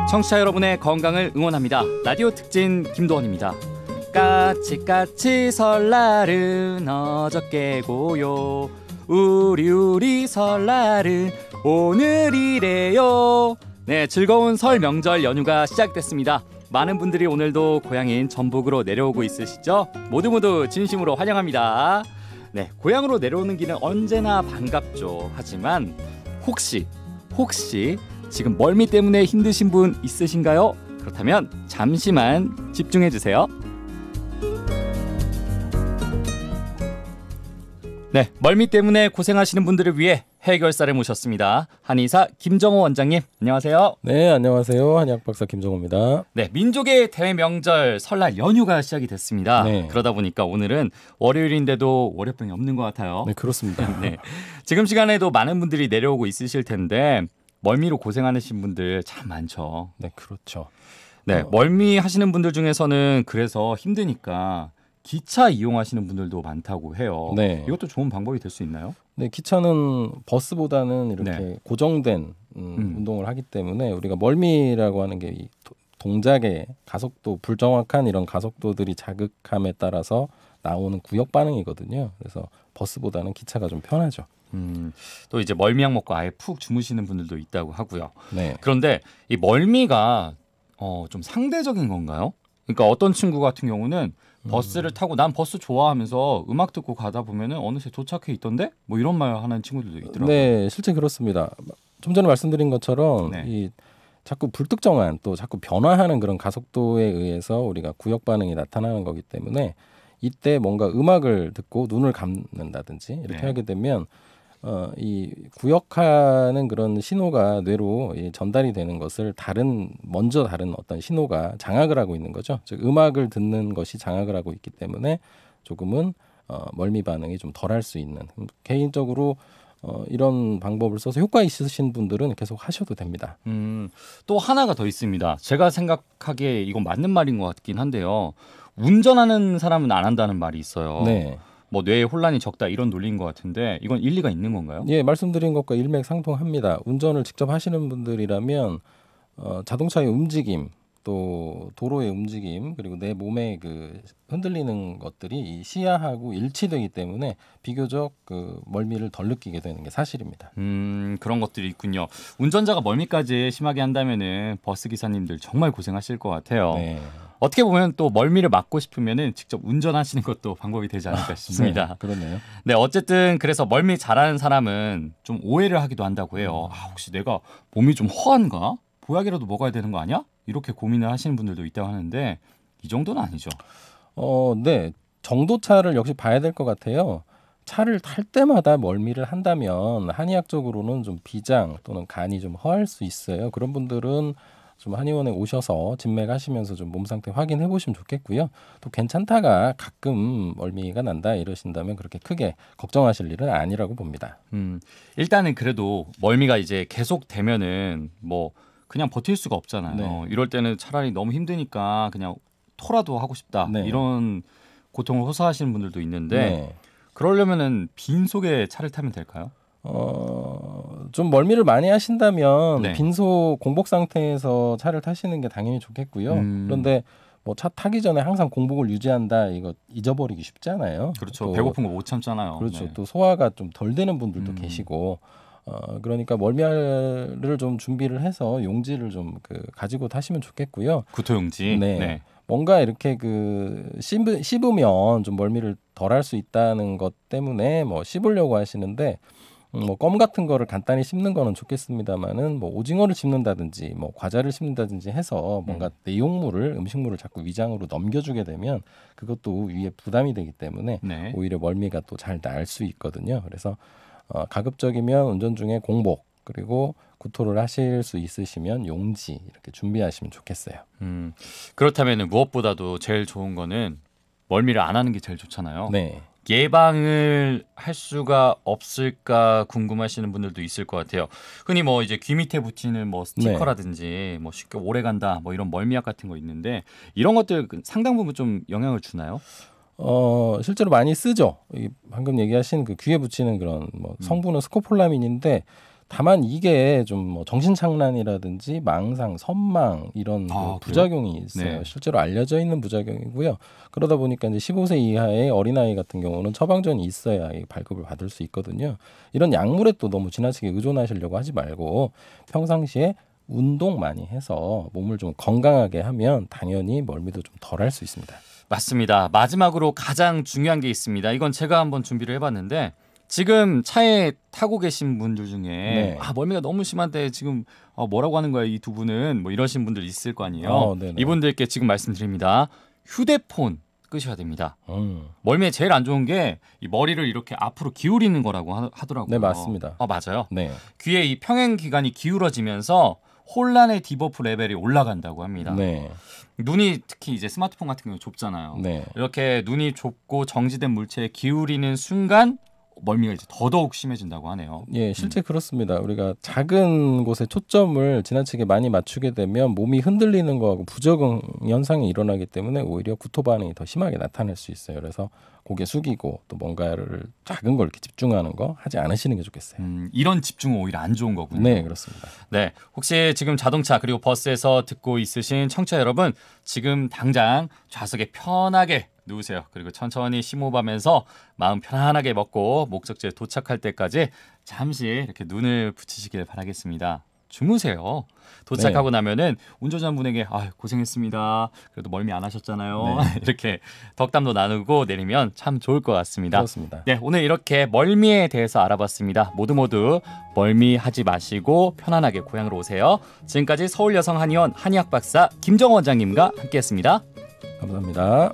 청취자 여러분의 건강을 응원합니다. 라디오 특진 김도원입니다. 까치까치 설날은 어저께고요. 우리 설날은 오늘이래요. 네, 즐거운 설 명절 연휴가 시작됐습니다. 많은 분들이 오늘도 고향인 전북으로 내려오고 있으시죠? 모두 진심으로 환영합니다. 네, 고향으로 내려오는 길은 언제나 반갑죠. 하지만 혹시 지금 멀미 때문에 힘드신 분 있으신가요? 그렇다면 잠시만 집중해 주세요. 네, 멀미 때문에 고생하시는 분들을 위해 해결사를 모셨습니다. 한의사 김정호 원장님, 안녕하세요. 네, 안녕하세요. 한의학 박사 김정호입니다. 네, 민족의 대명절 설날 연휴가 시작이 됐습니다. 네. 그러다 보니까 오늘은 월요일인데도 월요병이 없는 것 같아요. 네, 그렇습니다. 네, 지금 시간에도 많은 분들이 내려오고 있으실 텐데 멀미로 고생하시는 분들 참 많죠. 네, 그렇죠. 네, 멀미 하시는 분들 중에서는 그래서 힘드니까 기차 이용하시는 분들도 많다고 해요. 네. 이것도 좋은 방법이 될 수 있나요? 네, 기차는 버스보다는 이렇게 네. 고정된 운동을 하기 때문에 우리가 멀미라고 하는 게 이 동작의 가속도, 불정확한 이런 가속도들이 자극함에 따라서 나오는 구역 반응이거든요. 그래서 버스보다는 기차가 좀 편하죠. 또 이제 멀미약 먹고 아예 푹 주무시는 분들도 있다고 하고요. 네. 그런데 이 멀미가 좀 상대적인 건가요? 그러니까 어떤 친구 같은 경우는 버스를 타고 난 버스 좋아하면서 음악 듣고 가다 보면은 어느새 도착해 있던데? 뭐 이런 말 하는 친구들도 있더라고요. 네, 실제 그렇습니다. 좀 전에 말씀드린 것처럼 네. 이 자꾸 불특정한 또 자꾸 변화하는 그런 가속도에 의해서 우리가 구역 반응이 나타나는 거기 때문에 이때 뭔가 음악을 듣고 눈을 감는다든지 이렇게 네. 하게 되면 이 구역하는 그런 신호가 뇌로 전달이 되는 것을 먼저 다른 어떤 신호가 장악을 하고 있는 거죠. 즉 음악을 듣는 것이 장악을 하고 있기 때문에 조금은 멀미 반응이 좀 덜할 수 있는, 개인적으로 이런 방법을 써서 효과 있으신 분들은 계속 하셔도 됩니다. 또 하나가 더 있습니다. 제가 생각하기에 이건 맞는 말인 것 같긴 한데요. 운전하는 사람은 안 한다는 말이 있어요. 네. 뭐 뇌에 혼란이 적다 이런 논리인 것 같은데 이건 일리가 있는 건가요? 예, 말씀드린 것과 일맥상통합니다. 운전을 직접 하시는 분들이라면 자동차의 움직임, 또 도로의 움직임, 그리고 내 몸의 그 흔들리는 것들이 이 시야하고 일치되기 때문에 비교적 그 멀미를 덜 느끼게 되는 게 사실입니다. 그런 것들이 있군요. 운전자가 멀미까지 심하게 한다면은 버스 기사님들 정말 고생하실 것 같아요. 네. 어떻게 보면 또 멀미를 막고 싶으면은 직접 운전하시는 것도 방법이 되지 않을까 싶습니다. 네, 그렇네요. 네, 어쨌든 그래서 멀미 잘하는 사람은 좀 오해를 하기도 한다고 해요. 혹시 내가 몸이 좀 허한가? 보약이라도 먹어야 되는 거 아니야? 이렇게 고민을 하시는 분들도 있다고 하는데 이 정도는 아니죠. 네. 정도차를 역시 봐야 될 것 같아요. 차를 탈 때마다 멀미를 한다면 한의학적으로는 좀 비장 또는 간이 좀 허할 수 있어요. 그런 분들은 좀 한의원에 오셔서 진맥하시면서 좀 몸 상태 확인해 보시면 좋겠고요. 또 괜찮다가 가끔 멀미가 난다 이러신다면 그렇게 크게 걱정하실 일은 아니라고 봅니다. 일단은 그래도 멀미가 이제 계속 되면은 뭐 그냥 버틸 수가 없잖아요. 네. 이럴 때는 차라리 너무 힘드니까 그냥 토라도 하고 싶다. 네. 이런 고통을 호소하시는 분들도 있는데 네. 그러려면은 빈속에 차를 타면 될까요? 좀 멀미를 많이 하신다면 네. 빈속 공복 상태에서 차를 타시는 게 당연히 좋겠고요. 그런데 뭐 차 타기 전에 항상 공복을 유지한다, 이거 잊어버리기 쉽잖아요. 그렇죠. 또, 배고픈 거 못 참잖아요. 그렇죠. 네. 또 소화가 좀 덜 되는 분들도 계시고, 그러니까 멀미를 좀 준비를 해서 용지를 좀 가지고 타시면 좋겠고요. 구토용지. 네. 네. 뭔가 이렇게 씹으면 좀 멀미를 덜 할 수 있다는 것 때문에 뭐 씹으려고 하시는데, 뭐 껌 같은 거를 간단히 씹는 거는 좋겠습니다만은 뭐 오징어를 씹는다든지 뭐 과자를 씹는다든지 해서 뭔가 음식물을 자꾸 위장으로 넘겨주게 되면 그것도 위에 부담이 되기 때문에 네. 오히려 멀미가 또 잘 나을 수 있거든요. 그래서 가급적이면 운전 중에 공복, 그리고 구토를 하실 수 있으시면 용지 이렇게 준비하시면 좋겠어요. 그렇다면 무엇보다도 제일 좋은 거는 멀미를 안 하는 게 제일 좋잖아요. 네. 예방을 할 수가 없을까 궁금하시는 분들도 있을 것 같아요. 흔히 뭐 이제 귀 밑에 붙이는 뭐 스티커라든지 뭐 쉽게 오래 간다 뭐 이런 멀미약 같은 거 있는데 이런 것들 상당 부분 좀 영향을 주나요? 실제로 많이 쓰죠. 방금 얘기하신 그 귀에 붙이는 그런 뭐 성분은 스코폴라민인데 다만 이게 좀 뭐 정신착란이라든지 망상, 선망 이런 그 부작용이 있어요. 네. 실제로 알려져 있는 부작용이고요. 그러다 보니까 이제 15세 이하의 어린아이 같은 경우는 처방전이 있어야 이 발급을 받을 수 있거든요. 이런 약물에 또 너무 지나치게 의존하시려고 하지 말고 평상시에 운동 많이 해서 몸을 좀 건강하게 하면 당연히 멀미도 좀 덜 할 수 있습니다. 맞습니다. 마지막으로 가장 중요한 게 있습니다. 이건 제가 한번 준비를 해봤는데 지금 차에 타고 계신 분들 중에 네. 멀미가 너무 심한데 지금 뭐라고 하는 거야 이 두 분은 뭐 이러신 분들 있을 거 아니에요. 네네. 이분들께 지금 말씀드립니다. 휴대폰 끄셔야 됩니다. 멀미에 제일 안 좋은 게 이 머리를 이렇게 앞으로 기울이는 거라고 하더라고요. 네, 맞습니다. 맞아요. 네. 귀의 이 평행 기관이 기울어지면서 혼란의 디버프 레벨이 올라간다고 합니다. 네. 눈이 특히 이제 스마트폰 같은 경우 좁잖아요. 네. 이렇게 눈이 좁고 정지된 물체에 기울이는 순간 멀미가 이제 더더욱 심해진다고 하네요. 예, 실제 그렇습니다. 우리가 작은 곳에 초점을 지나치게 많이 맞추게 되면 몸이 흔들리는 거하고 부적응 현상이 일어나기 때문에 오히려 구토 반응이 더 심하게 나타날 수 있어요. 그래서 고개 숙이고 또 뭔가를 작은 걸 이렇게 집중하는 거 하지 않으시는 게 좋겠어요. 이런 집중은 오히려 안 좋은 거군요. 네, 그렇습니다. 네, 혹시 지금 자동차 그리고 버스에서 듣고 있으신 청취자 여러분, 지금 당장 좌석에 편하게 누우세요. 그리고 천천히 심호흡하면서 마음 편안하게 먹고 목적지에 도착할 때까지 잠시 이렇게 눈을 붙이시길 바라겠습니다. 주무세요. 도착하고 나면은 운전자분에게 고생했습니다. 그래도 멀미 안 하셨잖아요. 네. 이렇게 덕담도 나누고 내리면 참 좋을 것 같습니다. 그렇습니다. 네, 오늘 이렇게 멀미에 대해서 알아봤습니다. 모두 멀미하지 마시고 편안하게 고향으로 오세요. 지금까지 서울여성한의원 한의학 박사 김정원 원장님과 함께했습니다. 감사합니다.